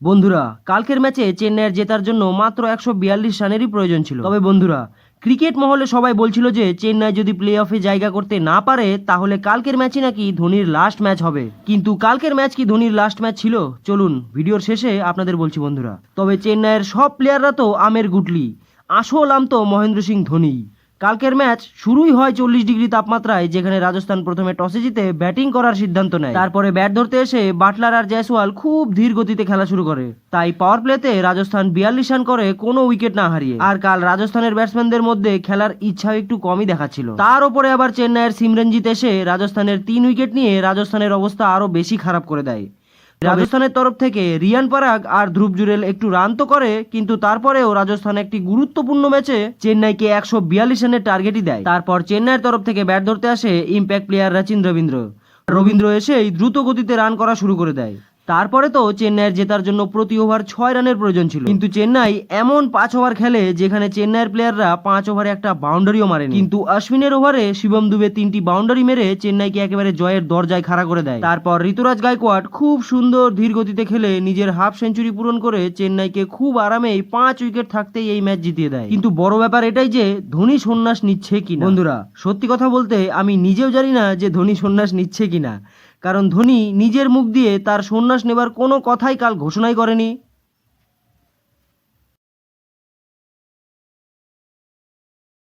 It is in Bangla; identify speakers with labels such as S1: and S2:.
S1: বন্ধুরা, কালকের ম্যাচে চেন্নাইয়ের জেতার জন্য মাত্র 142 রানেরই প্রয়োজন ছিল। তবে বন্ধুরা, ক্রিকেট মহলে সবাই বলছিল যে চেন্নাই যদি প্লে অফে জায়গা করতে না পারে তাহলে কালকের ম্যাচই নাকি ধোনির লাস্ট ম্যাচ হবে। কিন্তু কালকের ম্যাচ কি ধোনির লাস্ট ম্যাচ ছিল? চলুন ভিডিওর শেষে আপনাদের বলছি বন্ধুরা। তবে চেন্নাইয়ের সব প্লেয়াররা তো আমের গুটলি, আসল আম তো মহেন্দ্র সিং ধোনি। কালকের ম্যাচ শুরুই হয় 40 ডিগ্রি তাপমাত্রায়, যেখানে রাজস্থান প্রথমে টসে জিতে ব্যাটিং করার সিদ্ধান্ত নেয়। তারপরে ব্যাট ধরতে এসে বাটলার আর জয়সওয়াল খুব ধীর গতিতে খেলা শুরু করে, তাই পাওয়ার প্লেতে রাজস্থান 42 রান করে কোনো উইকেট না হারিয়ে। আর কাল রাজস্থানের ব্যাটসম্যানদের মধ্যে খেলার ইচ্ছা একটু কমই দেখাচ্ছিল। তার উপরে আবার চেন্নাইয়ের সিমরনজিৎ এসে রাজস্থানের 3 উইকেট নিয়ে রাজস্থানের অবস্থা আরো বেশি খারাপ করে দেয়। রাজস্থানের তরফ থেকে রিয়ান পরাগ আর ধ্রুব জুরেল একটু রান তো করে, কিন্তু তারপরেও রাজস্থান একটি গুরুত্বপূর্ণ ম্যাচে চেন্নাইকে 142 রানের টার্গেটই দেয়। তারপর চেন্নাইয়ের তরফ থেকে ব্যাট ধরতে আসে ইম্প্যাক্ট প্লেয়ার রচিন রবীন্দ্র এসেই দ্রুত গতিতে রান করা শুরু করে দেয়। তারপরে তো চেন্নাইয়ের জেতার জন্য প্রতি ওভার 6 রানের প্রয়োজন ছিল, কিন্তু চেন্নাই এমন 5 ওভার খেলে যেখানে চেন্নাইয়ের প্লেয়াররা 5 ওভারে একটা বাউন্ডারিও মারেনি। কিন্তু অশ্বিনের ওভারে শিবম দুবে 3টি বাউন্ডারি মেরে চেন্নাইকে একেবারে জয়ের দরজায় খাড়া করে দেয়। তারপর ঋতুরাজ গায়কোয়াড় খুব সুন্দর ধীর গতিতে খেলে নিজের হাফ সেঞ্চুরি পূরণ করে চেন্নাইকে খুব আরামেই 5 উইকেট থাকতেই এই ম্যাচ জিতিয়ে দেয়। কিন্তু বড় ব্যাপার এটাই যে ধোনি সন্ন্যাস নিচ্ছে কিনা। বন্ধুরা, সত্যি কথা বলতে আমি নিজেও জানি না যে ধোনি সন্ন্যাস নিচ্ছে কিনা, কারণ ধোনি নিজের মুখ দিয়ে তার সন্ন্যাস নেবার কোনো কথাই কাল ঘোষণাই করেনি।